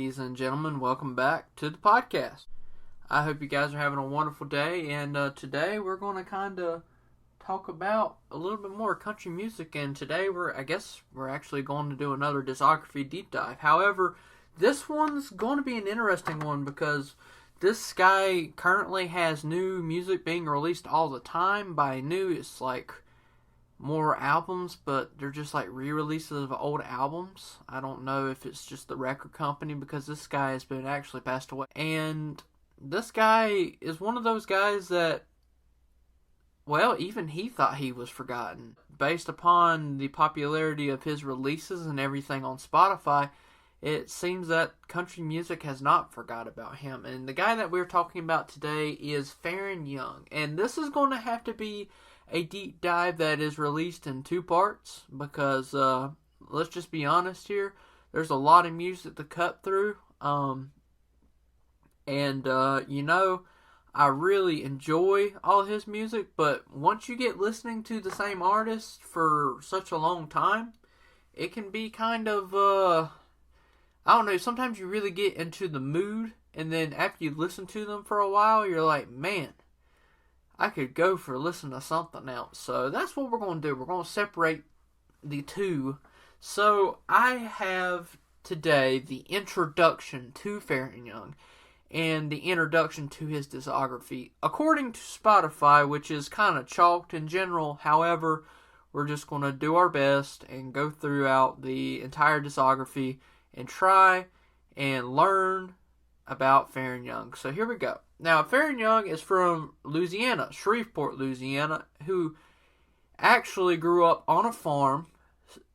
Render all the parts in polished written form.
ladies and gentlemen. Welcome back to the podcast. I hope you guys are having a wonderful day, and today we're going to kind of talk about a little bit more country music, and today we're actually going to do another discography deep dive. However, this one's going to be an interesting one because this guy currently has new music being released all the time. By new, it's like more albums, but they're just like re-releases of old albums. I don't know if it's just the record company because this guy has been actually passed away. And this guy is one of those guys that, well, even he thought he was forgotten. Based upon the popularity of his releases and everything on Spotify, it seems that country music has not forgot about him. And the guy that we're talking about today is Faron Young. And this is going to have to be a deep dive that is released in two parts because, let's just be honest here, there's a lot of music to cut through. I really enjoy all his music, but once you get listening to the same artist for such a long time, it can be kind of, I don't know, sometimes you really get into the mood, and then after you listen to them for a while, you're like, man, I could go for listening to something else. So that's what we're going to do. We're going to separate the two. So I have today the introduction to Faron Young and the introduction to his discography. According to Spotify, which is kind of chalked in general, however, we're just going to do our best and go throughout the entire discography and try and learn about Faron Young. So here we go. Now, Faron Young is from Louisiana, Shreveport, Louisiana, who actually grew up on a farm,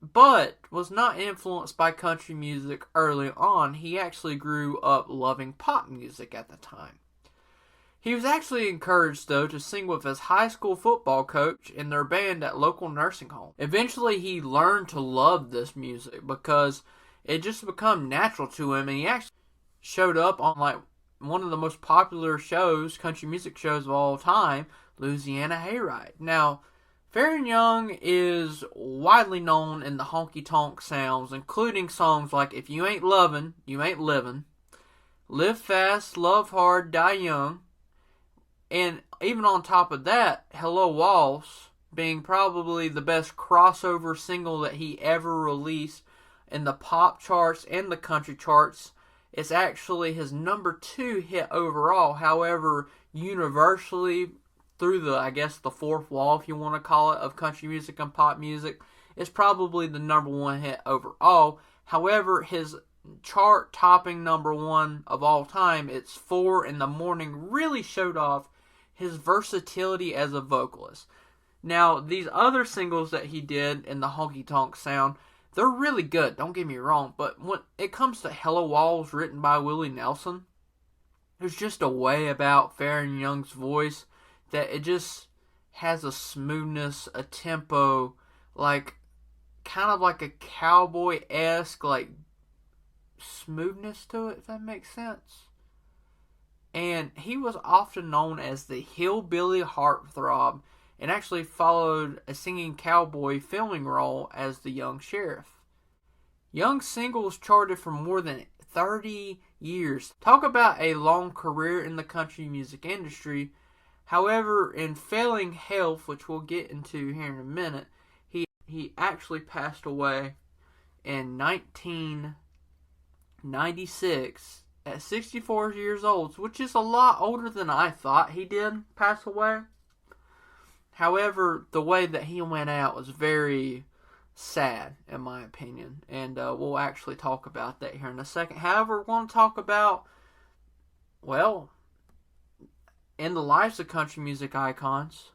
but was not influenced by country music early on. He actually grew up loving pop music at the time. He was actually encouraged, though, to sing with his high school football coach in their band at local nursing home. Eventually, he learned to love this music because it just became natural to him, and he actually showed up on like one of the most popular shows, country music shows of all time, Louisiana Hayride. Now, Faron Young is widely known in the honky-tonk sounds, including songs like If You Ain't Lovin', You Ain't Livin', Live Fast, Love Hard, Die Young, and even on top of that, Hello Walls being probably the best crossover single that he ever released in the pop charts and the country charts. It's actually his number 2 hit overall. However, universally, through the fourth wall, if you want to call it, of country music and pop music, it's probably the number 1 hit overall. However, his chart-topping number 1 of all time, It's 4 in the Morning, really showed off his versatility as a vocalist. Now, these other singles that he did in the honky-tonk sound, they're really good, don't get me wrong, but when it comes to Hello Walls, written by Willie Nelson, there's just a way about Faron Young's voice that it just has a smoothness, a tempo, like, kind of like a cowboy-esque, like, smoothness to it, if that makes sense. And he was often known as the hillbilly heartthrob, and actually followed a singing cowboy filming role as the young sheriff. Young's singles charted for more than 30 years. Talk about a long career in the country music industry. However, in failing health, which we'll get into here in a minute, he actually passed away in 1996 at 64 years old, which is a lot older than I thought he did pass away. However, the way that he went out was very sad, in my opinion. And we'll actually talk about that here in a second. However, we're going to talk about, well, in the lives of country music icons,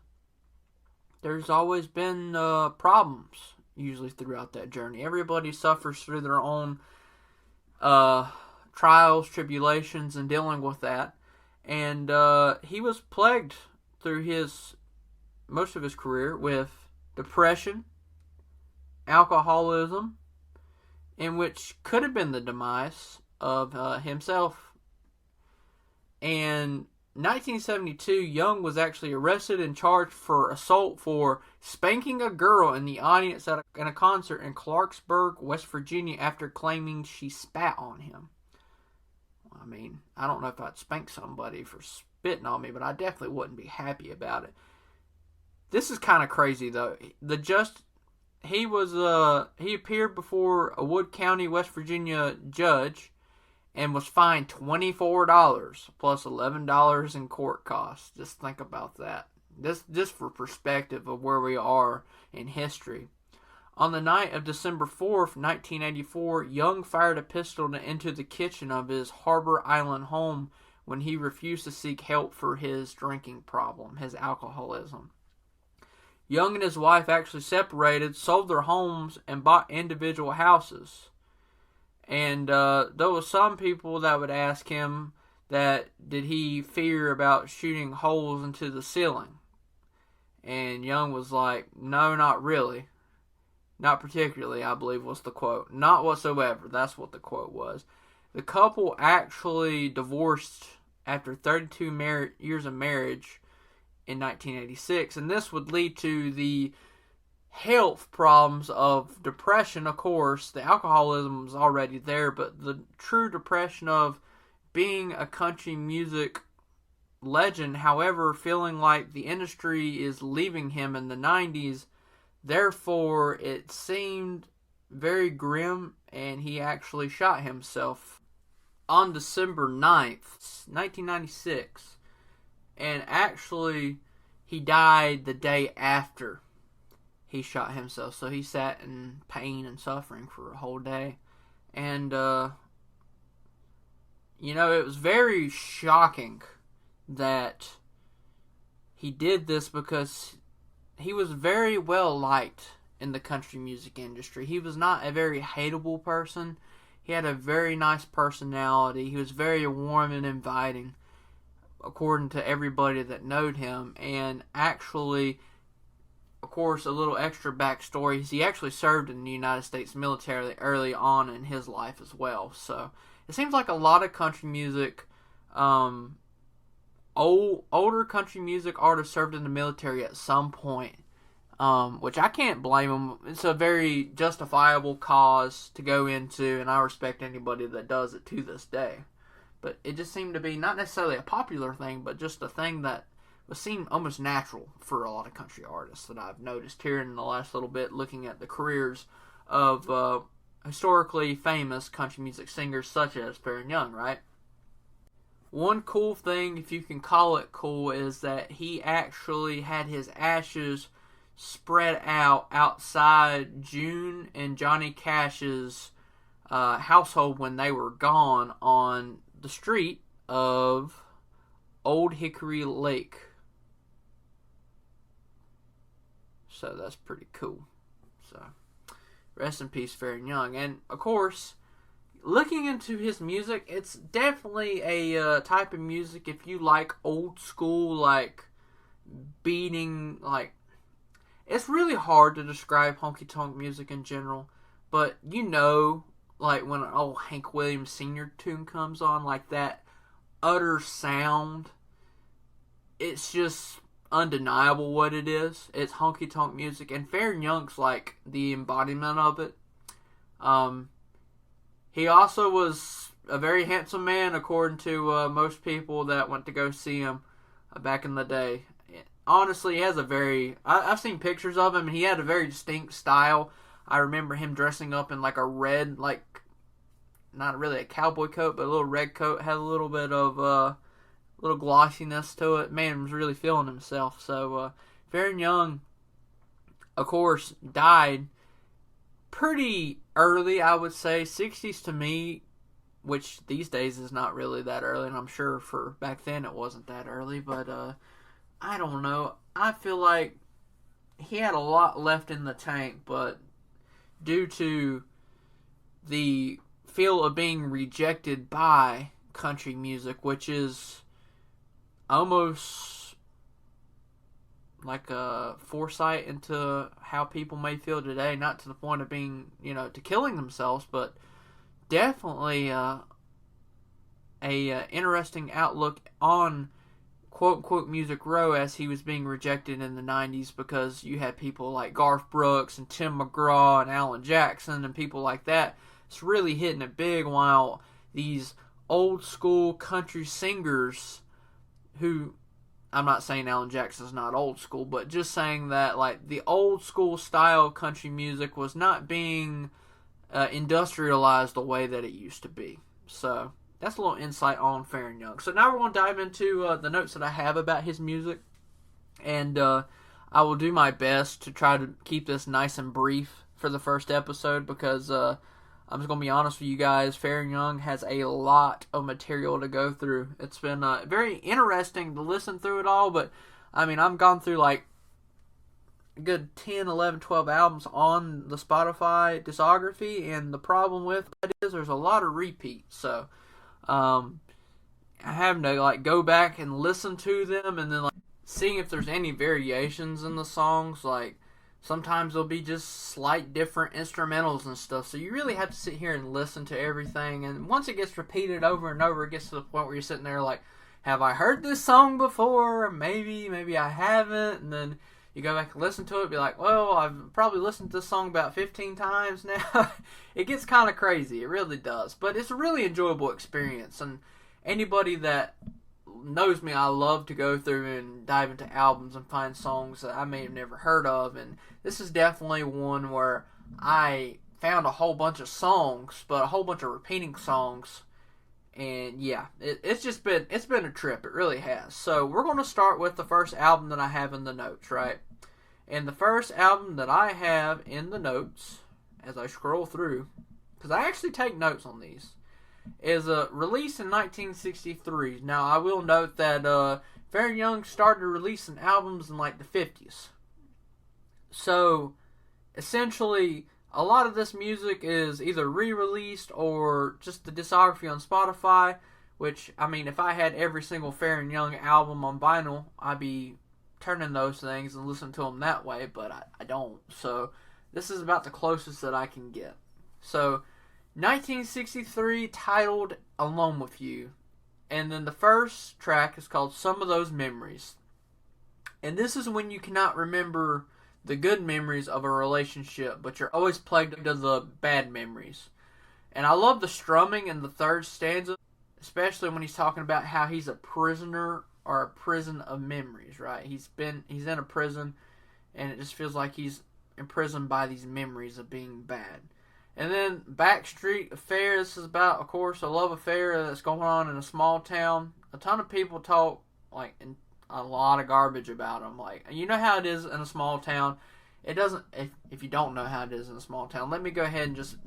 there's always been problems, usually throughout that journey. Everybody suffers through their own trials, tribulations, and dealing with that. And he was plagued through most of his career with depression, alcoholism, in which could have been the demise of himself. And 1972, Young was actually arrested and charged for assault for spanking a girl in the audience in a concert in Clarksburg, West Virginia, after claiming she spat on him. I mean, I don't know if I'd spank somebody for spitting on me, but I definitely wouldn't be happy about it. This is kind of crazy though. He appeared before a Wood County, West Virginia judge and was fined $24 plus $11 in court costs. Just think about that. This just for perspective of where we are in history. On the night of December 4th, 1984, Young fired a pistol into the kitchen of his Harbor Island home when he refused to seek help for his drinking problem, his alcoholism. Young and his wife actually separated, sold their homes, and bought individual houses. And there was some people that would ask him that did he fear about shooting holes into the ceiling. And Young was like, no, not really. Not particularly, I believe was the quote. Not whatsoever. That's what the quote was. The couple actually divorced after 32 years of marriage in 1986, and this would lead to the health problems of depression. Of course, the alcoholism was already there, but the true depression of being a country music legend, however, feeling like the industry is leaving him in the 90s. Therefore, it seemed very grim, and he actually shot himself on December 9th, 1996. And actually, he died the day after he shot himself. So he sat in pain and suffering for a whole day. And, it was very shocking that he did this because he was very well liked in the country music industry. He was not a very hateable person. He had a very nice personality. He was very warm and inviting, according to everybody that knowed him. And actually, of course, a little extra backstory is he actually served in the United States military early on in his life as well. So it seems like a lot of country music, older country music artists served in the military at some point, which I can't blame them. It's a very justifiable cause to go into, and I respect anybody that does it to this day. But it just seemed to be not necessarily a popular thing, but just a thing that was seemed almost natural for a lot of country artists that I've noticed here in the last little bit, looking at the careers of historically famous country music singers such as Faron Young, right? One cool thing, if you can call it cool, is that he actually had his ashes spread out outside June and Johnny Cash's household when they were gone on the street of Old Hickory Lake. So that's pretty cool. So rest in peace, Faron Young. And of course, looking into his music, it's definitely a type of music if you like old school, like beating, like, it's really hard to describe honky-tonk music in general, but like when an old Hank Williams Sr. tune comes on, like that utter sound, it's just undeniable what it is. It's honky-tonk music, and Faron Young's like the embodiment of it. He also was a very handsome man, according to most people that went to go see him back in the day. Honestly, he has I've seen pictures of him, and he had a very distinct style. I remember him dressing up in like a red, like, not really a cowboy coat, but a little red coat. Had a little bit of little glossiness to it. Man was really feeling himself. So, Faron Young, of course, died pretty early, I would say. 60s to me, which these days is not really that early, and I'm sure for back then it wasn't that early, but I don't know. I feel like he had a lot left in the tank, but due to the feel of being rejected by country music, which is almost like a foresight into how people may feel today, not to the point of being, to killing themselves, but definitely a interesting outlook on quote-unquote Music Row as he was being rejected in the 90s, because you had people like Garth Brooks and Tim McGraw and Alan Jackson and people like that. It's really hitting it big, while these old school country singers who, I'm not saying Alan Jackson's not old school, but just saying that like the old school style country music was not being industrialized the way that it used to be. So that's a little insight on Faron Young. So now we're going to dive into the notes that I have about his music, and I will do my best to try to keep this nice and brief for the first episode, because I'm just going to be honest with you guys, Faron Young has a lot of material to go through. It's been very interesting to listen through it all, but I mean, I've gone through like a good 10, 11, 12 albums on the Spotify discography, and the problem with that is there's a lot of repeats, so I have to like go back and listen to them, and then like seeing if there's any variations in the songs. Like sometimes there'll be just slight different instrumentals and stuff, so you really have to sit here and listen to everything, and once it gets repeated over and over, it gets to the point where you're sitting there like, have I heard this song before? Maybe I haven't, and then you go back and listen to it, be like, well, I've probably listened to this song about 15 times now. It gets kind of crazy, it really does, but it's a really enjoyable experience, and anybody that knows me, I love to go through and dive into albums and find songs that I may have never heard of, and this is definitely one where I found a whole bunch of songs, but a whole bunch of repeating songs, and yeah, it's been a trip, it really has. So we're going to start with the first album that I have in the notes, right? And the first album that I have in the notes, as I scroll through, because I actually take notes on these, is released in 1963. Now, I will note that Faron Young started releasing albums in like the 50s. So, essentially, a lot of this music is either re-released or just the discography on Spotify, which, I mean, if I had every single Faron Young album on vinyl, I'd be turning those things and listening to them that way, but I don't. So, this is about the closest that I can get. So, 1963, titled Alone With You. And then the first track is called Some of Those Memories. And this is when you cannot remember the good memories of a relationship, but you're always plagued of the bad memories. And I love the strumming in the third stanza, especially when he's talking about how he's a prisoner or a prison of memories, right? He's in a prison, and it just feels like he's imprisoned by these memories of being bad. And then Backstreet Affair, this is about, of course, a love affair that's going on in a small town. A ton of people talk, like, a lot of garbage about them. Like, you know how it is in a small town. It doesn't, if you don't know how it is in a small town, let me go ahead and just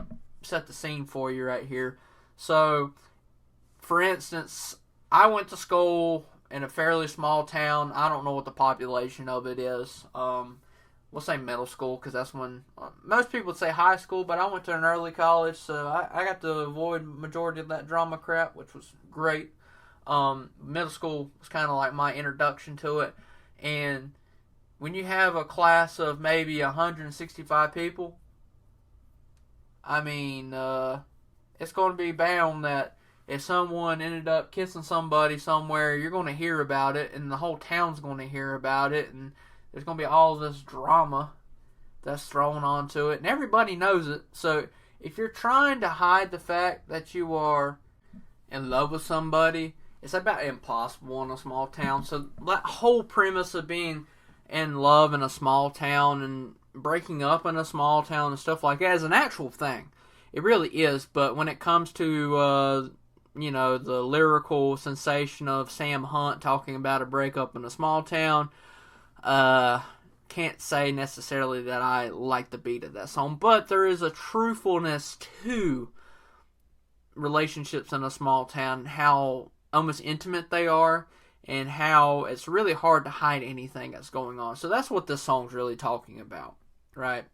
set the scene for you right here. So, for instance, I went to school in a fairly small town. I don't know what the population of it is. We'll say middle school, because that's when most people would say high school, but I went to an early college, so I got to avoid majority of that drama crap, which was great. Middle school was kind of like my introduction to it, and when you have a class of maybe 165 people, I mean, it's going to be bound that if someone ended up kissing somebody somewhere, you're going to hear about it, and the whole town's going to hear about it, and there's going to be all this drama that's thrown onto it, and everybody knows it. So if you're trying to hide the fact that you are in love with somebody, it's about impossible in a small town. So that whole premise of being in love in a small town and breaking up in a small town and stuff like that is an actual thing. It really is. But when it comes to, the lyrical sensation of Sam Hunt talking about a breakup in a small town, can't say necessarily that I like the beat of that song, but there is a truthfulness to relationships in a small town, how almost intimate they are, and how it's really hard to hide anything that's going on. So that's what this song's really talking about, right?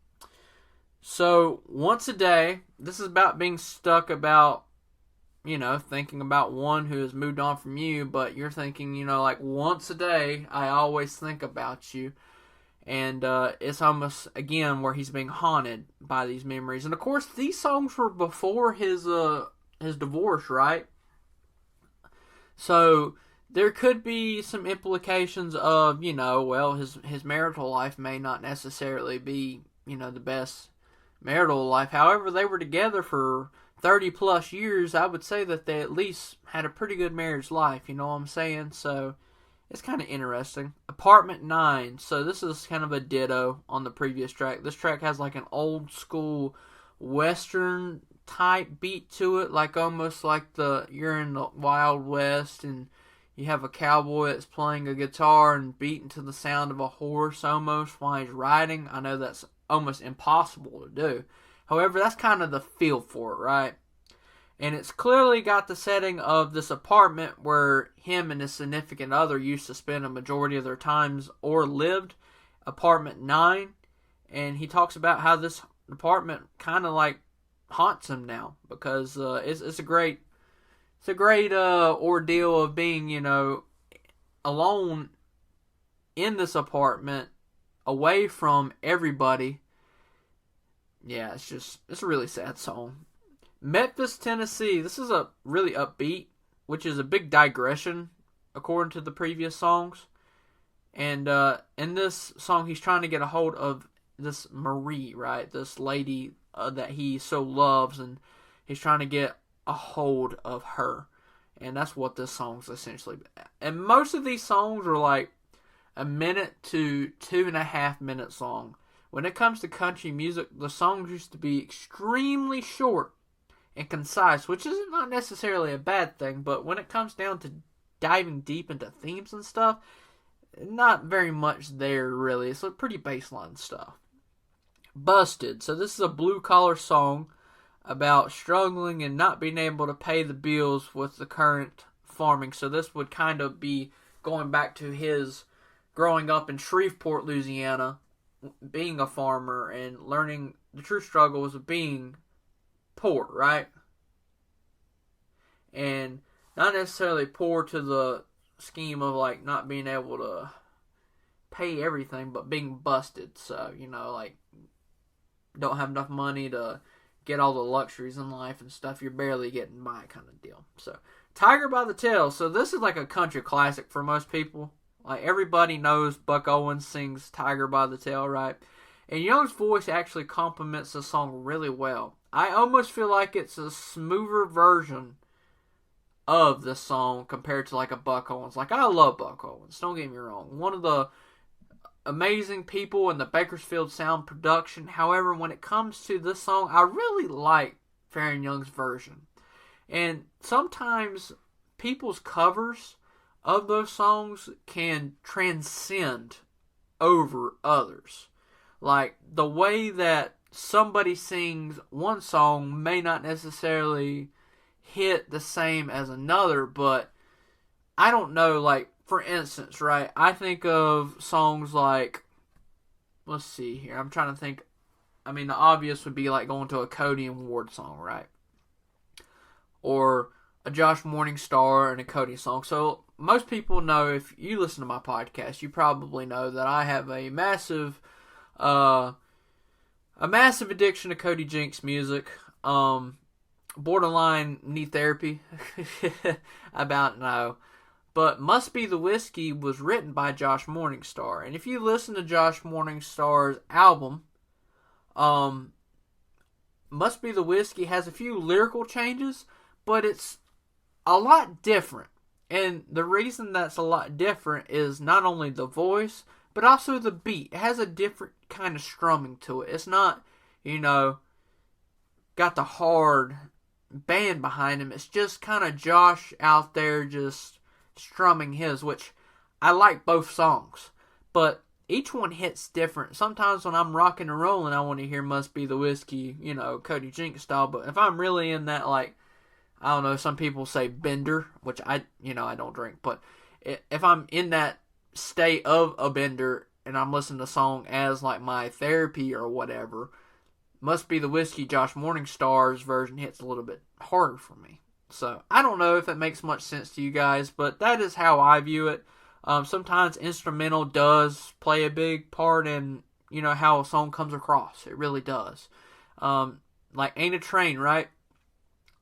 So, once a day, this is about being stuck about, thinking about one who has moved on from you, but you're thinking, like, once a day, I always think about you. And it's almost, again, where he's being haunted by these memories. And, of course, these songs were before his divorce, right? So, there could be some implications of, his marital life may not necessarily be, the best marital life. However, they were together for 30 plus years. I would say that they at least had a pretty good marriage life, you know what I'm saying? So it's kind of interesting. Apartment 9. So this is kind of a ditto on the previous track. This track has like an old school Western type beat to it, like almost like you're in the Wild West and you have a cowboy that's playing a guitar and beating to the sound of a horse almost while he's riding. I know that's almost impossible to do. However, that's kind of the feel for it, right? And it's clearly got the setting of this apartment where him and his significant other used to spend a majority of their times or lived. Apartment 9. And he talks about how this apartment kind of like haunts him now because it's a great ordeal of being, you know, alone in this apartment, away from everybody. Yeah, it's a really sad song. Memphis, Tennessee. This is a really upbeat, which is a big digression according to the previous songs. And in this song, he's trying to get a hold of this Marie, right? This lady that he so loves, and he's trying to get a hold of her. And that's what this song's essentially. And most of these songs are like a minute to 2.5 minutes long. When it comes to country music, the songs used to be extremely short and concise, which is not necessarily a bad thing, but when it comes down to diving deep into themes and stuff, not very much there really. It's like pretty baseline stuff. Busted. So this is a blue collar song about struggling and not being able to pay the bills with the current farming. So this would kind of be going back to his growing up in Shreveport, Louisiana, being a farmer and learning the true struggles of being poor, right? And not necessarily poor to the scheme of like not being able to pay everything, but being busted. So, you know, like don't have enough money to get all the luxuries in life and stuff. You're barely getting by kind of deal. So, Tiger by the Tail. So this is like a country classic for most people. Like everybody knows Buck Owens sings Tiger by the Tail, right? And Young's voice actually complements the song really well. I almost feel like it's a smoother version of the song compared to like a Buck Owens. Like I love Buck Owens, don't get me wrong. One of the amazing people in the Bakersfield Sound production. However, when it comes to this song, I really like Faron Young's version. And sometimes people's covers of those songs can transcend over others. Like the way that somebody sings one song may not necessarily hit the same as another, but I don't know, like for instance, right, I think of songs like, let's see here, I'm trying to think, I mean the obvious would be like going to a Cody and Ward song, right? Or a Josh Morningstar and a Cody song. So most people know, if you listen to my podcast, you probably know that I have a massive addiction to Cody Jinks music. Borderline need therapy. About no. But Must Be the Whiskey was written by Josh Morningstar. And if you listen to Josh Morningstar's album, Must Be the Whiskey has a few lyrical changes, but it's a lot different. And the reason that's a lot different is not only the voice, but also the beat. It has a different kind of strumming to it. It's not, you know, got the hard band behind him. It's just kind of Josh out there just strumming his, which I like both songs. But each one hits different. Sometimes when I'm rocking and rolling, I want to hear Must Be the Whiskey, you know, Cody Jinks style. But if I'm really in that, like, I don't know, some people say bender, which I don't drink. But if I'm in that state of a bender and I'm listening to a song as like my therapy or whatever, Must Be the Whiskey, Josh Morningstar's version hits a little bit harder for me. So I don't know if it makes much sense to you guys, but that is how I view it. Sometimes instrumental does play a big part in, you know, how a song comes across. It really does. Like Ain't a Train, right?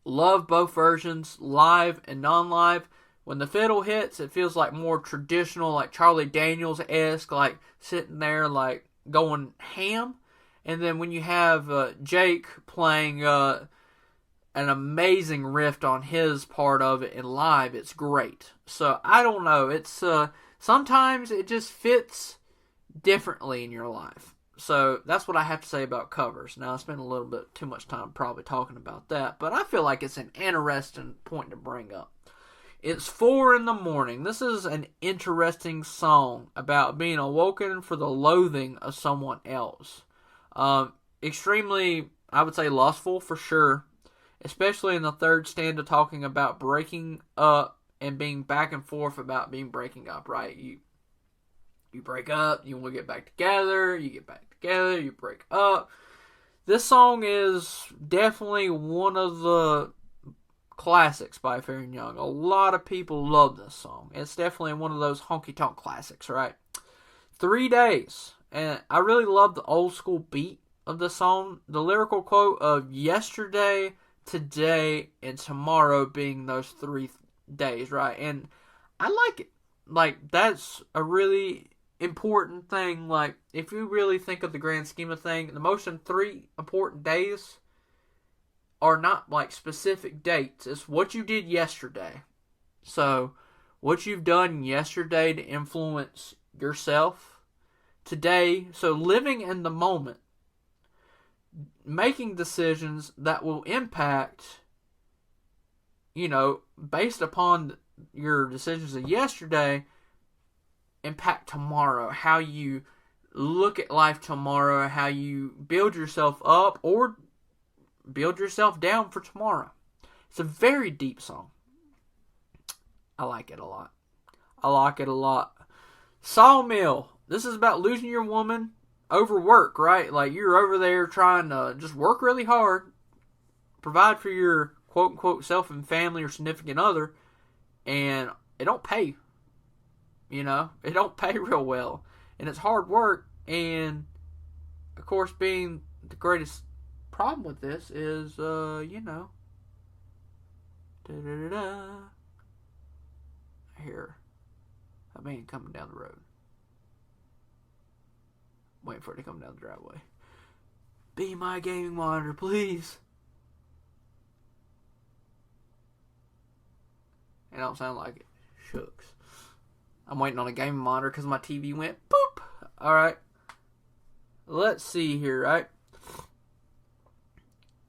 Love both versions, live and non-live. When the fiddle hits, it feels like more traditional, like Charlie Daniels-esque, like sitting there, like going ham. And then when you have Jake playing an amazing riff on his part of it in live, it's great. So I don't know. It's sometimes it just fits differently in your life. So that's what I have to say about covers. Now I spent a little bit too much time probably talking about that, but I feel like it's an interesting point to bring up. It's 4 a.m. This is an interesting song about being awoken for the loathing of someone else. Extremely, I would say, lustful for sure. Especially in the third stanza, talking about breaking up and being back and forth about being breaking up, right? You break up, you want to get back together, you get back together, you break up. This song is definitely one of the classics by Faron Young. A lot of people love this song. It's definitely one of those honky-tonk classics, right? 3 days. And I really love the old school beat of the song. The lyrical quote of yesterday, today, and tomorrow being those 3 days, right? And I like it. Like, that's a really important thing. Like, if you really think of the grand scheme of things, the most 3 important days are not like specific dates. It's what you did yesterday. So, what you've done yesterday to influence yourself today. So, living in the moment, making decisions that will impact, based upon your decisions of yesterday, impact tomorrow. How you look at life tomorrow, how you build yourself up or build yourself down for tomorrow. It's a very deep song. I like it a lot. Sawmill. This is about losing your woman over work, right? Like, you're over there trying to just work really hard, provide for your quote-unquote self and family or significant other, and it don't pay. It don't pay real well. And it's hard work, and, of course, being the greatest problem with this is, here, a man coming down the road. Waiting for it to come down the driveway. Be my gaming monitor, please. It don't sound like it. Shucks. I'm waiting on a gaming monitor because my TV went boop. Alright. Let's see here, right?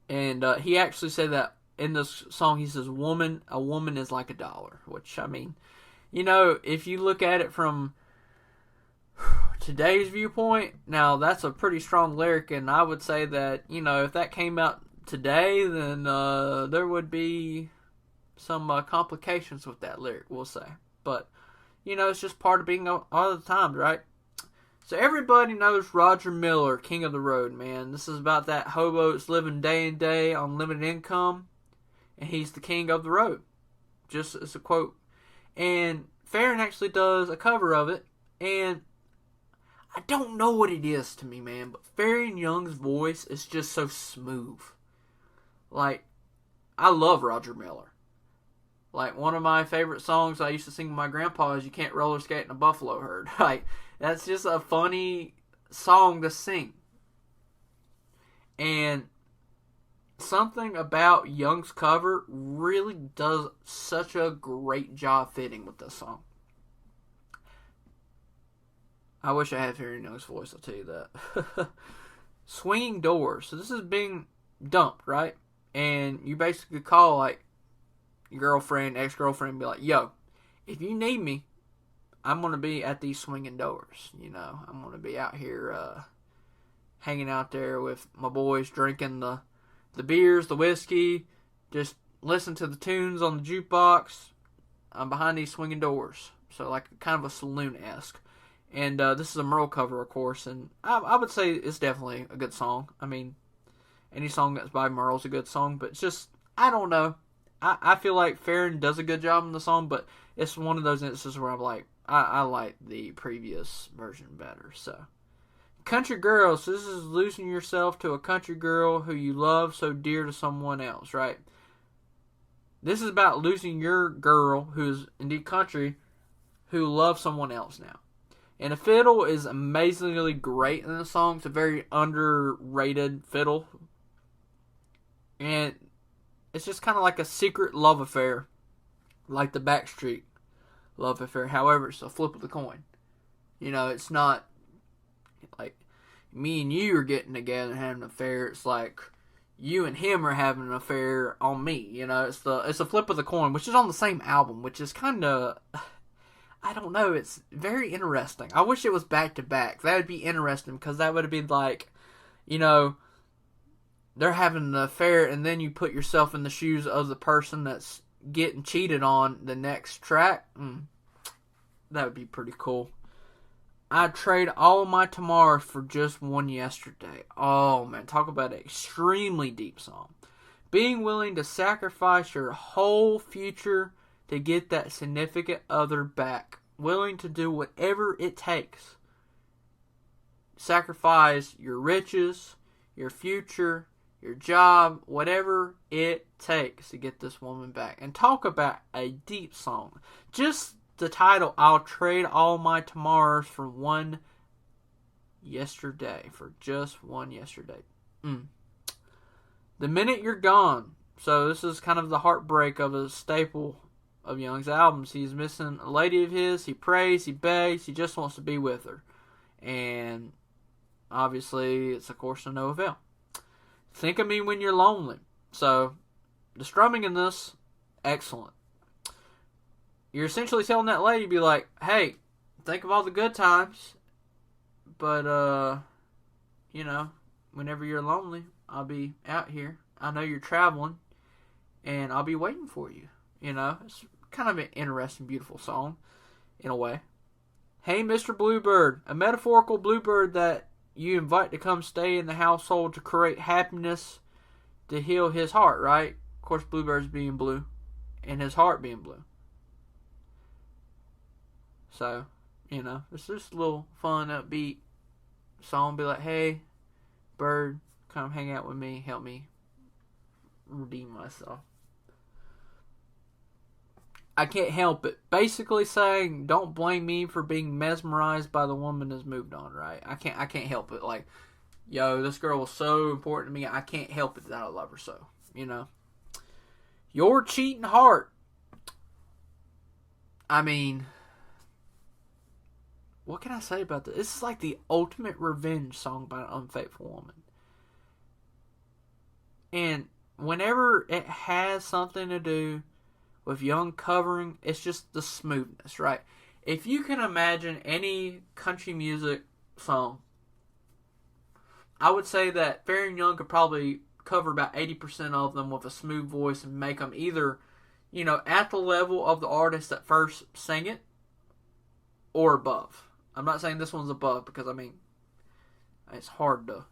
And he actually said that in this song. He says, a woman is like $1. Which, I mean, if you look at it from today's viewpoint, now that's a pretty strong lyric, and I would say that, if that came out today, then there would be some complications with that lyric, we'll say. But, it's just part of being all the times, right? So everybody knows Roger Miller, King of the Road, man. This is about that hobo that's living day and day on limited income, and he's the king of the road. Just as a quote. And Faron actually does a cover of it, and I don't know what it is to me, man, but Faron Young's voice is just so smooth. Like, I love Roger Miller. Like, one of my favorite songs I used to sing with my grandpa is You Can't Roller Skate in a Buffalo Herd. Like, that's just a funny song to sing. And something about Young's cover really does such a great job fitting with this song. I wish I had Faron Young's voice, I'll tell you that. Swinging doors. So this is being dumped, right? And you basically call, like, your girlfriend, ex-girlfriend, and be like, yo, if you need me, I'm going to be at these swinging doors. I'm going to be out here hanging out there with my boys, drinking the beers, the whiskey, just listen to the tunes on the jukebox. I'm behind these swinging doors. So, like, kind of a saloon-esque. And this is a Merle cover, of course, and I would say it's definitely a good song. I mean, any song that's by Merle's a good song, but it's just, I don't know. I feel like Faron does a good job in the song, but it's one of those instances where I'm like, I like the previous version better. So, Country Girl. So this is losing yourself to a country girl who you love so dear to someone else, right? This is about losing your girl, who is indeed country, who loves someone else now. And the fiddle is amazingly great in the song. It's a very underrated fiddle. And it's just kind of like a secret love affair. Like the Backstreet love affair. However, it's a flip of the coin. You know, it's not like me and you are getting together and having an affair. It's like you and him are having an affair on me. You know, it's a flip of the coin, which is on the same album, which is kind of, I don't know, it's very interesting. I wish it was back to back. That would be interesting, because that would have been like, you know, they're having an affair, and then you put yourself in the shoes of the person that's getting cheated on the next track. That would be pretty cool. I'd trade all my tomorrows for just one yesterday. Oh, man. Talk about an extremely deep song. Being willing to sacrifice your whole future to get that significant other back. Willing to do whatever it takes. Sacrifice your riches, your future, your job, whatever it takes to get this woman back. And talk about a deep song. Just the title, I'll trade all my tomorrows for one yesterday. For just one yesterday. The minute you're gone. So this is kind of the heartbreak of a staple of Young's albums. He's missing a lady of his. He prays, he begs, he just wants to be with her. And obviously it's of course to no avail. Think of me when you're lonely. So the strumming in this, excellent. You're essentially telling that lady, be like, hey, think of all the good times, but, you know, whenever you're lonely, I'll be out here. I know you're traveling, and I'll be waiting for you. You know, it's kind of an interesting, beautiful song, in a way. Hey, Mr. Bluebird, a metaphorical bluebird that you invite to come stay in the household to create happiness, to heal his heart, right? Of course, bluebirds being blue, and his heart being blue. So, you know, it's just a little fun, upbeat song. Be like, hey, bird, come hang out with me. Help me redeem myself. I can't help it. Basically saying, don't blame me for being mesmerized by the woman that's moved on, right? I can't help it. Like, yo, this girl was so important to me. I can't help it that I love her so, you know. Your cheating heart. I mean, what can I say about this? This is like the ultimate revenge song by an unfaithful woman. And whenever it has something to do with Young covering, it's just the smoothness, right? If you can imagine any country music song, I would say that Faron Young could probably cover about 80% of them with a smooth voice and make them either, you know, at the level of the artist that first sang it or above. I'm not saying this one's above, because I mean, it's hard to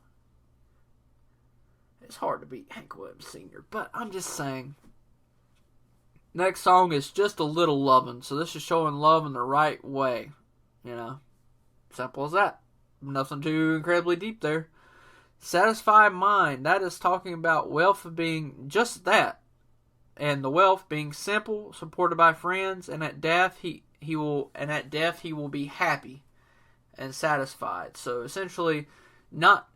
beat Hank Williams Sr., but I'm just saying. Next song is Just a Little Lovin'. So this is showing love in the right way. You know, simple as that. Nothing too incredibly deep there. Satisfied Mind. That is talking about wealth being just that. And the wealth being simple, supported by friends, and at death he will be happy and satisfied. So essentially, not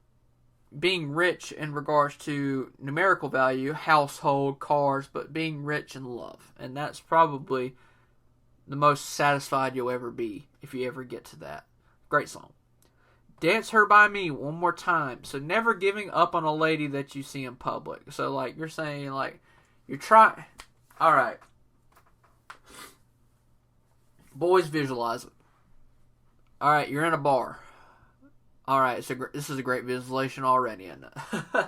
being rich in regards to numerical value, household, cars, but being rich in love. And that's probably the most satisfied you'll ever be if you ever get to that. Great song. Dance Her By Me one more time. So never giving up on a lady that you see in public. So like you're saying, like, you're trying. Alright. Boys, visualize it. Alright, you're in a bar. Alright, so this is a great visualization already, isn't it?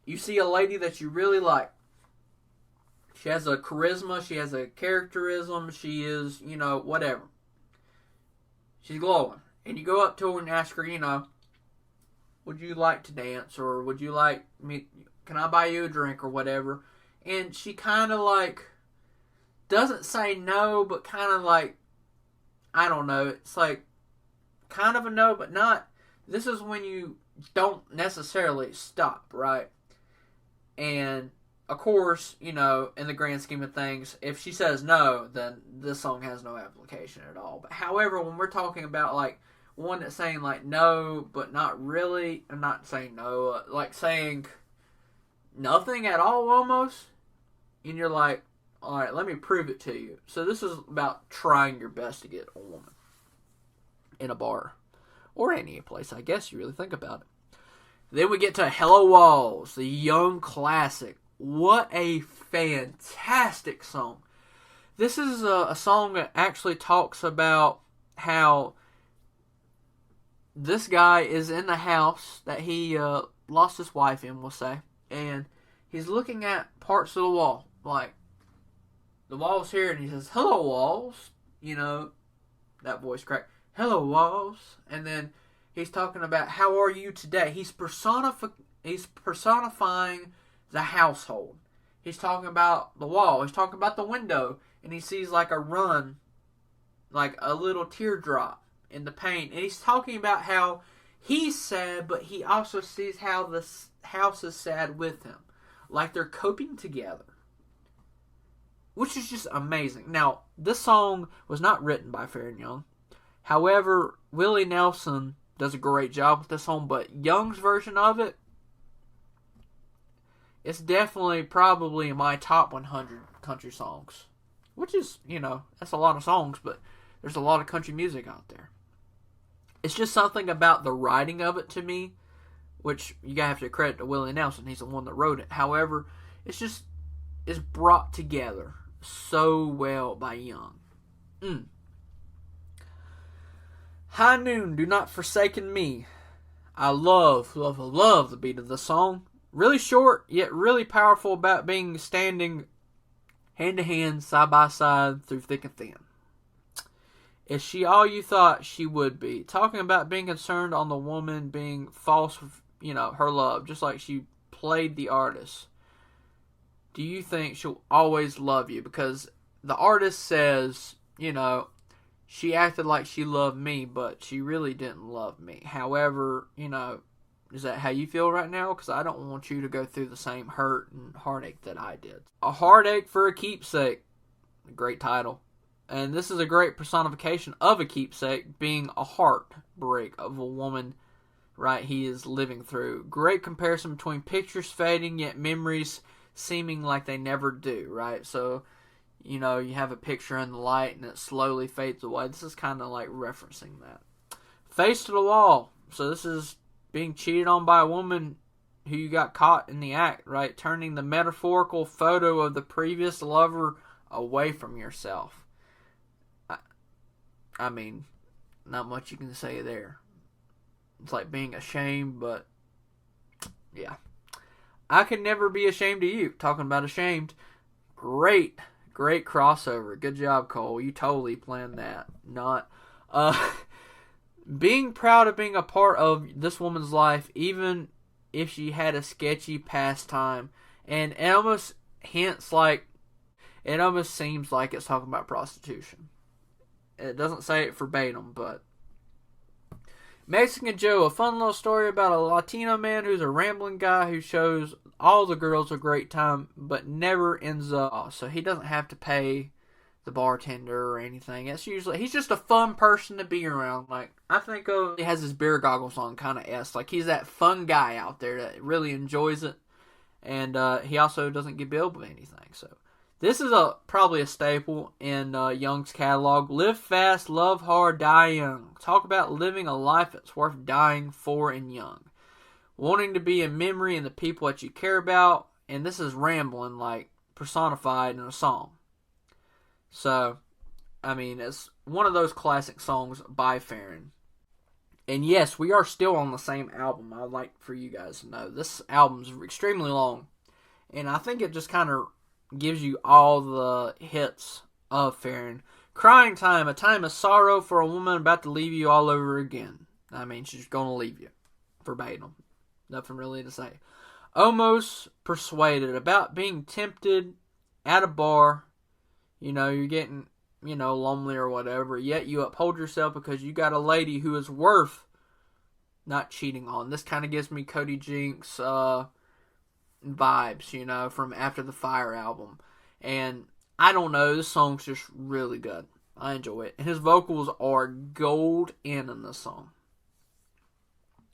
You see a lady that you really like. She has a charisma, she has a characterism, she is, you know, whatever. She's glowing. And you go up to her and ask her, you know, would you like to dance? Or would you like me, can I buy you a drink or whatever? And she kind of like, doesn't say no, but kind of like, I don't know, it's like, kind of a no, but not. This is when you don't necessarily stop, right? And of course, in the grand scheme of things, if she says no, then this song has no application at all. But however, when we're talking about like one that's saying like no, but not really, I'm not saying no, like saying nothing at all almost, and you're like, all right, let me prove it to you. So this is about trying your best to get a woman in a bar or any place, I guess you really think about it. Then we get to Hello Walls, the Young classic. What a fantastic song. This is a song that actually talks about how this guy is in the house that he lost his wife in, we'll say, and he's looking at parts of the wall, like the wall's here, and he says, "Hello, walls." That voice crack. "Hello, walls." And then he's talking about, how are you today? He's personifying the household. He's talking about the wall. He's talking about the window, and he sees like a run, like a little teardrop in the paint. And he's talking about how he's sad, but he also sees how the house is sad with him. Like they're coping together. Which is just amazing. Now, this song was not written by Faron Young. However, Willie Nelson does a great job with this song, but Young's version of it, it's definitely probably in my top 100 country songs. Which is, that's a lot of songs, but there's a lot of country music out there. It's just something about the writing of it to me, which you gotta have to credit to Willie Nelson. He's the one that wrote it. However, it's brought together so well by Young. High Noon, Do Not Forsaken Me. I love, love, love the beat of the song. Really short, yet really powerful about being standing hand to hand, side by side, through thick and thin. Is she all you thought she would be? Talking about being concerned on the woman being false with, her love, just like she played the artist. Do you think she'll always love you? Because the artist says, she acted like she loved me, but she really didn't love me. However, is that how you feel right now? Because I don't want you to go through the same hurt and heartache that I did. A Heartache for a Keepsake. Great title. And this is a great personification of a keepsake being a heartbreak of a woman, right, he is living through. Great comparison between pictures fading, yet memories seeming like they never do, right? So, you have a picture in the light and it slowly fades away. This is kind of like referencing that. Face to the Wall. So this is being cheated on by a woman who you got caught in the act, right? Turning the metaphorical photo of the previous lover away from yourself. I mean, not much you can say there. It's like being ashamed, but yeah. I Could Never Be Ashamed of You. Talking about ashamed. Great crossover. Good job, Cole. You totally planned that. Not. Being proud of being a part of this woman's life, even if she had a sketchy pastime. And it almost seems like it's talking about prostitution. It doesn't say it verbatim, but Mexican Joe, a fun little story about a Latino man who's a rambling guy who shows all the girls a great time, but never ends up. So he doesn't have to pay the bartender or anything. He's just a fun person to be around. Like, I think he has his beer goggles on, kind of like he's that fun guy out there that really enjoys it, and he also doesn't get billed with anything. So this is probably a staple in Young's catalog. Live fast, love hard, die young. Talk about living a life that's worth dying for and young. Wanting to be a memory in the people that you care about. And this is rambling, like personified in a song. So, I mean, it's one of those classic songs by Faron. And yes, we are still on the same album. I'd like for you guys to know. This album's extremely long. And I think it just kind of gives you all the hits of Faron. Crying Time, a time of sorrow for a woman about to leave you all over again. I mean, she's going to leave you. Verbatim. Nothing really to say. Almost Persuaded, about being tempted at a bar. You're getting, lonely or whatever. Yet you uphold yourself because you got a lady who is worth not cheating on. This kind of gives me Cody Jinks, vibes, you know, from After the Fire album. And I don't know, this song's just really good. I enjoy it. And his vocals are gold in this song.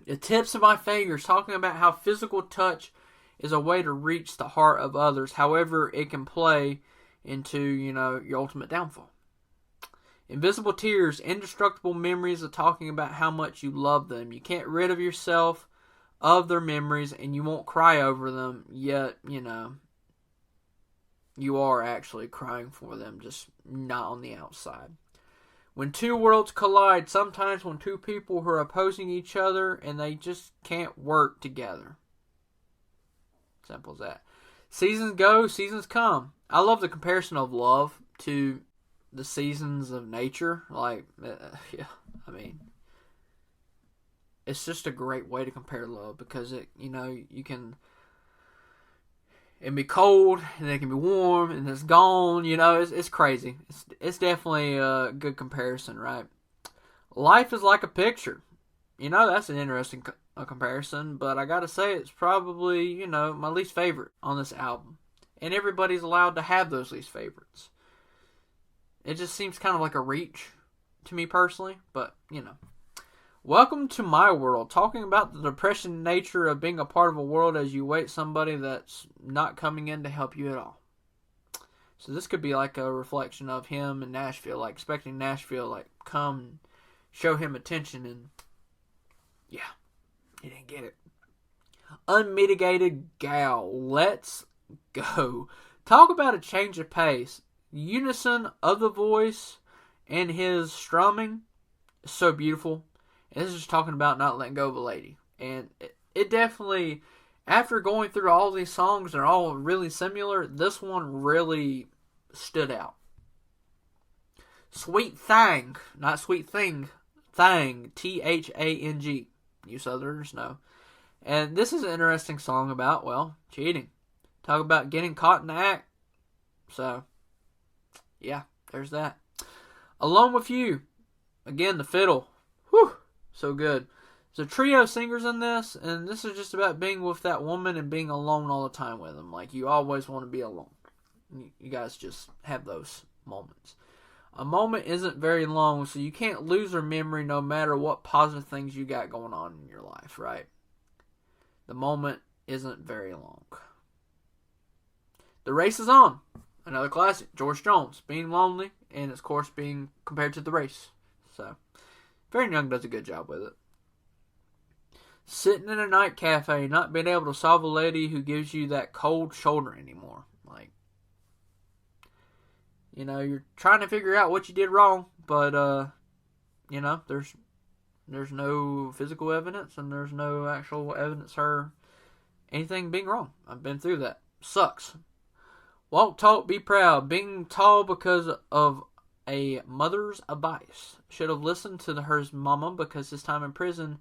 The tips of my fingers, talking about how physical touch is a way to reach the heart of others. However, it can play into, you know, your ultimate downfall. Invisible tears, indestructible memories of talking about how much you love them. You can't rid of yourself of their memories, and you won't cry over them, yet, you know, you are actually crying for them, just not on the outside. When two worlds collide, sometimes when two people who are opposing each other and they just can't work together. Simple as that. Seasons go, seasons come. I love the comparison of love to the seasons of nature. Like, yeah, I mean, it's just a great way to compare love because it, you know, you can, it can be cold and it can be warm and it's gone. You know, it's crazy. It's definitely a good comparison, right? Life is like a picture. You know, that's an interesting comparison, but I gotta say it's probably, you know, my least favorite on this album. And everybody's allowed to have those least favorites. It just seems kind of like a reach to me personally, but, you know. Welcome to my world, talking about the depression nature of being a part of a world as you wait somebody that's not coming in to help you at all. So this could be like a reflection of him in Nashville, like expecting Nashville, like, come show him attention, and yeah, he didn't get it. Unmitigated gal, let's go. Talk about a change of pace. Unison of the voice and his strumming is so beautiful. And this is just talking about not letting go of a lady. And it definitely, after going through all these songs, they're all really similar, this one really stood out. Sweet Thang, not Sweet Thing, Thang, Thang. You Southerners know. And this is an interesting song about, well, cheating. Talk about getting caught in the act. So, yeah, there's that. Alone With You. Again, the fiddle. Whew, so good. There's a trio of singers in this, and this is just about being with that woman and being alone all the time with them. Like, you always want to be alone. You guys just have those moments. A moment isn't very long, so you can't lose her memory no matter what positive things you got going on in your life, right? The moment isn't very long. The Race is On. Another classic. George Jones. Being lonely, and of course being compared to The Race. So, Faron Young does a good job with it. Sitting in a night cafe, not being able to solve a lady who gives you that cold shoulder anymore. Like, you know, you're trying to figure out what you did wrong, but, you know, there's no physical evidence, and there's no actual evidence her anything being wrong. I've been through that. Sucks. Walk, talk, be proud. Being tall because of a mother's advice. Should have listened to her mama because his time in prison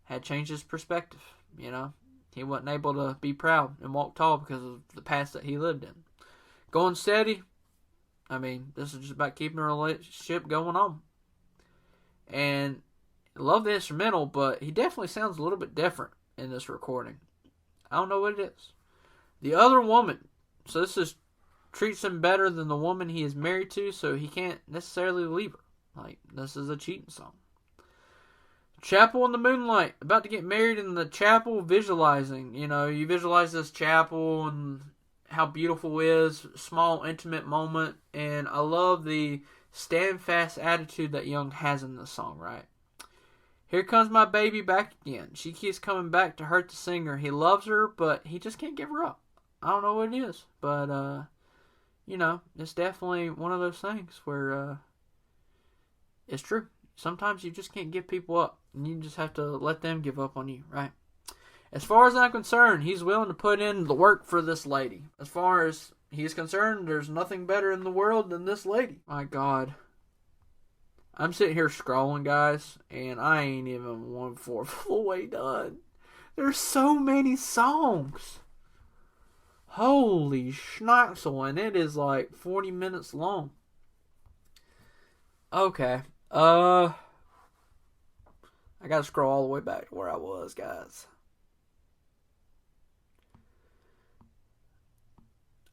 had changed his perspective. You know, he wasn't able to be proud and walk tall because of the past that he lived in. Going steady. I mean, this is just about keeping a relationship going on. And I love the instrumental, but he definitely sounds a little bit different in this recording. I don't know what it is. The Other Woman. So this is treats him better than the woman he is married to, so he can't necessarily leave her. Like, this is a cheating song. Chapel in the Moonlight. About to get married in the chapel, visualizing. You know, you visualize this chapel and how beautiful it is. Small, intimate moment. And I love the stand fast attitude that Young has in this song, right? Here comes my baby back again. She keeps coming back to hurt the singer. He loves her, but he just can't give her up. I don't know what it is, but, you know, it's definitely one of those things where it's true. Sometimes you just can't give people up, and you just have to let them give up on you, right? As far as I'm concerned, he's willing to put in the work for this lady. As far as he's concerned, there's nothing better in the world than this lady. My God. I'm sitting here scrolling, guys, and I ain't even 1/4 of the way done. There's so many songs. Holy schnoxel, and it is like 40 minutes long. Okay. I gotta scroll all the way back to where I was, guys.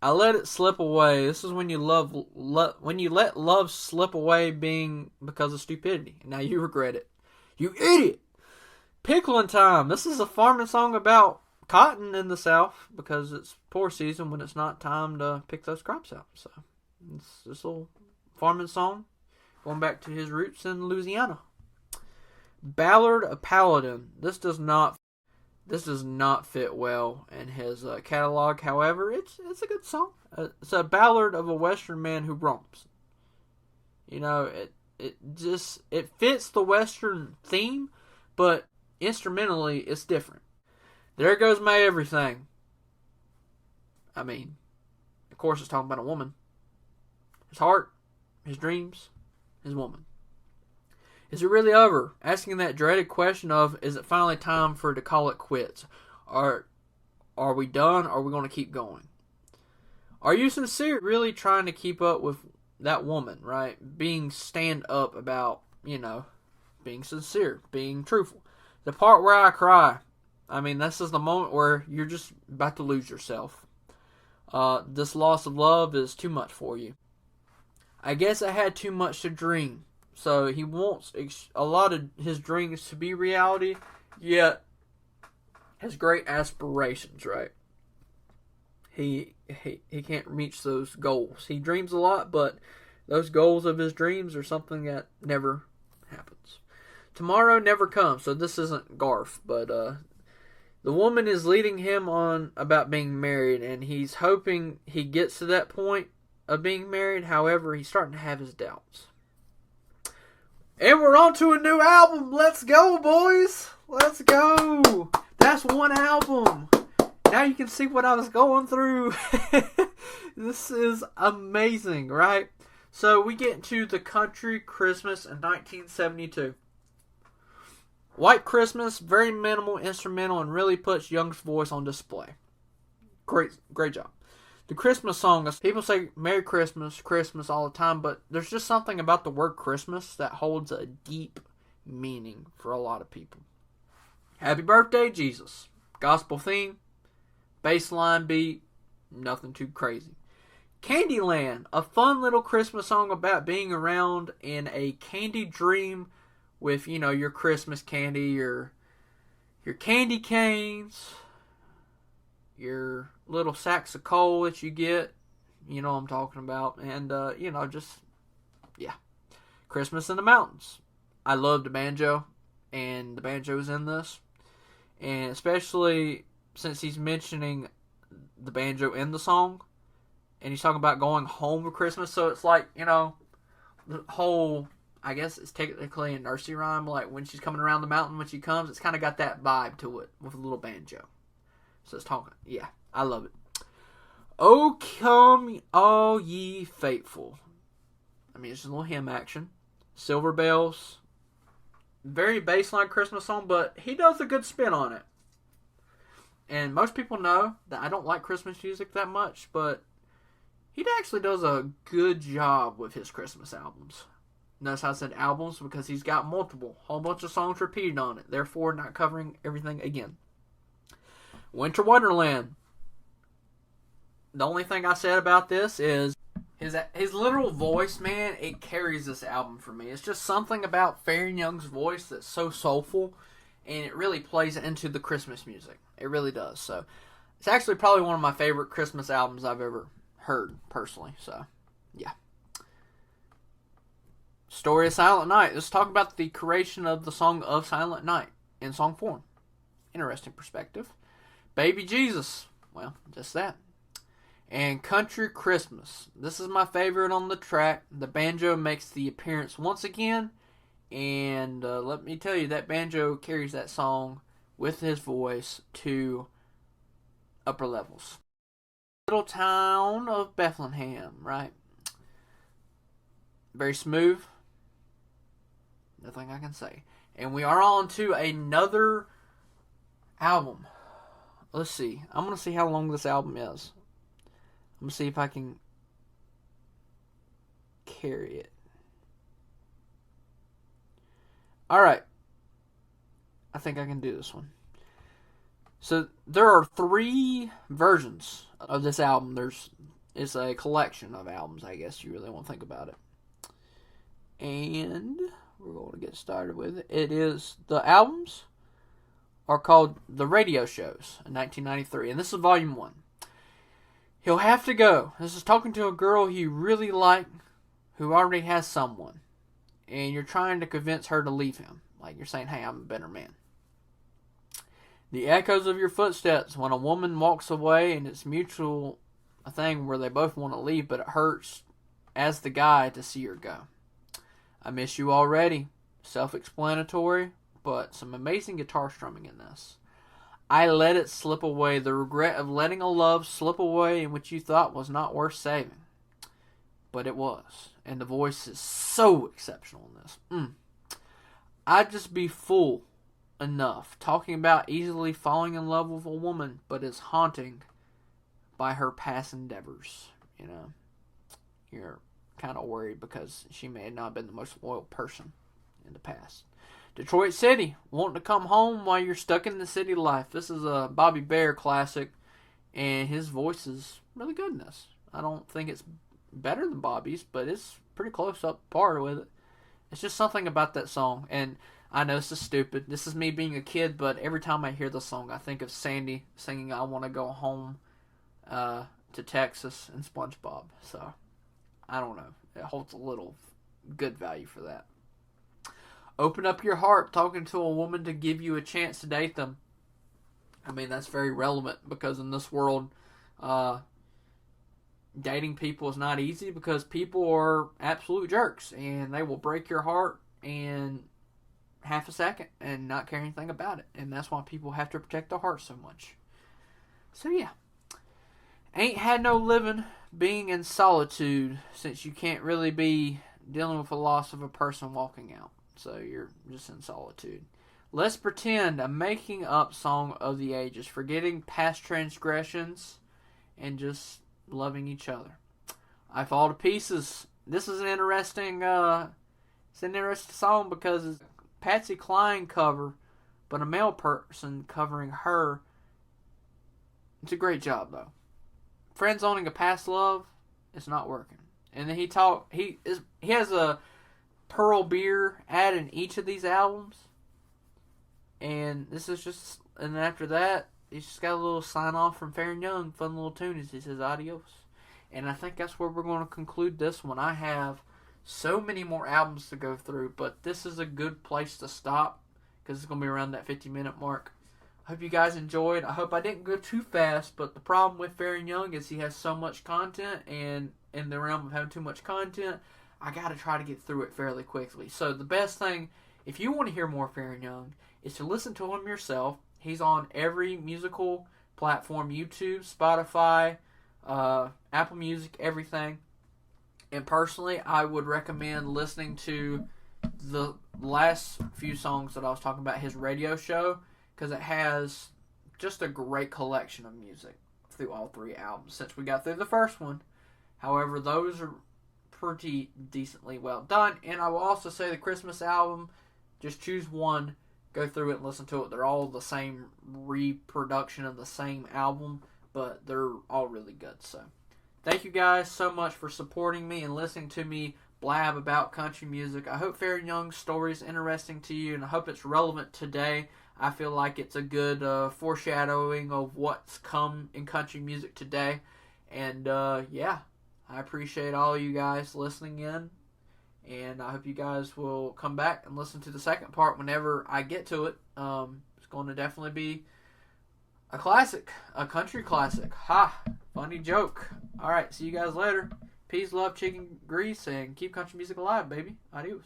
I let it slip away. This is when you when you let love slip away being because of stupidity. And now you regret it. You idiot! Pickling time. This is a farming song about cotton in the South because it's poor season when it's not time to pick those crops out. So it's this little farming song going back to his roots in Louisiana. Ballad of Paladin. This does not fit well in his catalog. However, it's a good song. It's a ballad of a Western man who romps. You know, it fits the Western theme, but instrumentally it's different. There goes my everything. I mean, of course it's talking about a woman. His heart, his dreams, his woman. Is it really over? Asking that dreaded question of, is it finally time for to call it quits? Are we done? Or are we going to keep going? Are you sincere? Really trying to keep up with that woman, right? Being stand up about, being sincere, being truthful. The part where I cry, I mean, this is the moment where you're just about to lose yourself. This loss of love is too much for you. I guess I had too much to dream. So he wants a lot of his dreams to be reality, yet has great aspirations, right? He can't reach those goals. He dreams a lot, but those goals of his dreams are something that never happens. Tomorrow never comes, so this isn't Garth, but the woman is leading him on about being married, and he's hoping he gets to that point of being married. However, he's starting to have his doubts. And we're on to a new album. Let's go, boys. Let's go. That's one album. Now you can see what I was going through. This is amazing, right? So we get into The Country Christmas in 1972. White Christmas, very minimal instrumental, and really puts Young's voice on display. Great job. The Christmas song, people say Merry Christmas, Christmas all the time, but there's just something about the word Christmas that holds a deep meaning for a lot of people. Happy birthday, Jesus. Gospel theme, bassline beat, nothing too crazy. Candyland, a fun little Christmas song about being around in a candy dream with, your Christmas candy, your candy canes, your little sacks of coal that you get, what I'm talking about, and Christmas in the mountains. I love the banjo, and the banjo's in this, and especially since he's mentioning the banjo in the song, and he's talking about going home for Christmas, so it's like, the whole, I guess it's technically a nursery rhyme, like when she's coming around the mountain when she comes, it's kind of got that vibe to it with a little banjo. So it's talking, I love it. Oh, come all ye faithful. I mean, it's just a little hymn action. Silver bells. Very baseline Christmas song, but he does a good spin on it. And most people know that I don't like Christmas music that much, but he actually does a good job with his Christmas albums. Notice how I said albums because he's got multiple. Whole bunch of songs repeated on it. Therefore, not covering everything again. Winter Wonderland. The only thing I said about this is his literal voice, man, it carries this album for me. It's just something about Faron Young's voice that's so soulful, and it really plays into the Christmas music. It really does. So it's actually probably one of my favorite Christmas albums I've ever heard, personally. So, yeah. Story of Silent Night. Let's talk about the creation of the song of Silent Night in song form. Interesting perspective. Baby Jesus. Well, just that. And Country Christmas. This is my favorite on the track. The banjo makes the appearance once again. And let me tell you, that banjo carries that song with his voice to upper levels. Little town of Bethlehem, right? Very smooth. Nothing I can say. And we are on to another album. Let's see. I'm going to see how long this album is. I'm going to see if I can carry it. Alright. I think I can do this one. So there are 3 versions of this album. It's a collection of albums, I guess you really want to think about it. And we're going to get started with it. The albums are called The Radio Shows in 1993, and this is volume 1. He'll Have to Go. This is talking to a girl he really liked who already has someone, and you're trying to convince her to leave him. Like you're saying, hey, I'm a better man. The Echoes of Your Footsteps, when a woman walks away and it's mutual, a thing where they both want to leave, but it hurts as the guy to see her go. I Miss You Already, self-explanatory, but some amazing guitar strumming in this. I Let It Slip Away, the regret of letting a love slip away in which you thought was not worth saving. But it was, and the voice is so exceptional in this. I'd just be fool enough talking about easily falling in love with a woman, but is haunting by her past endeavors. You know, you're kind of worried because she may not have been the most loyal person in the past. Detroit City, wanting to come home while you're stuck in the city life. This is a Bobby Bare classic, and his voice is really good in this. I don't think it's better than Bobby's, but it's pretty close up par with it. It's just something about that song, and I know this is stupid. This is me being a kid, but every time I hear the song, I think of Sandy singing I Want to Go Home to Texas and SpongeBob. So, I don't know. It holds a little good value for that. Open Up Your Heart, talking to a woman to give you a chance to date them. I mean, that's very relevant because in this world, dating people is not easy because people are absolute jerks and they will break your heart in half a second and not care anything about it. And that's why people have to protect their heart so much. So yeah. Ain't Had No Living, being in solitude, since you can't really be dealing with the loss of a person walking out. So you're just in solitude. Let's Pretend, a making up song of the ages, forgetting past transgressions and just loving each other. I Fall to Pieces. This is an interesting song because it's Patsy Cline cover, but a male person covering her. It's a great job though. Friends Owning a Past Love, it's not working. And then he has a Pearl Beer ad in each of these albums. And this is just, and after that, he's just got a little sign off from Faron Young, fun little tune. He says adios. And I think that's where we're going to conclude this one. I have so many more albums to go through, but this is a good place to stop because it's going to be around that 50-minute mark. I hope you guys enjoyed. I hope I didn't go too fast, but the problem with Faron Young is he has so much content, and in the realm of having too much content, I got to try to get through it fairly quickly. So the best thing, if you want to hear more Faron Young, is to listen to him yourself. He's on every musical platform, YouTube, Spotify, Apple Music, everything. And personally, I would recommend listening to the last few songs that I was talking about, his radio show, because it has just a great collection of music through all 3 albums since we got through the first one. However, those are pretty decently well done. And I will also say the Christmas album, just choose one, go through it and listen to it. They're all the same reproduction of the same album, but they're all really good. So thank you guys so much for supporting me and listening to me blab about country music. I hope Faron Young's story is interesting to you, and I hope it's relevant today. I feel like it's a good foreshadowing of what's come in country music today. And yeah, I appreciate all you guys listening in. And I hope you guys will come back and listen to the second part whenever I get to it. It's going to definitely be a classic, a country classic. Ha! Funny joke. Alright, see you guys later. Peace, love, chicken grease, and keep country music alive, baby. Adios.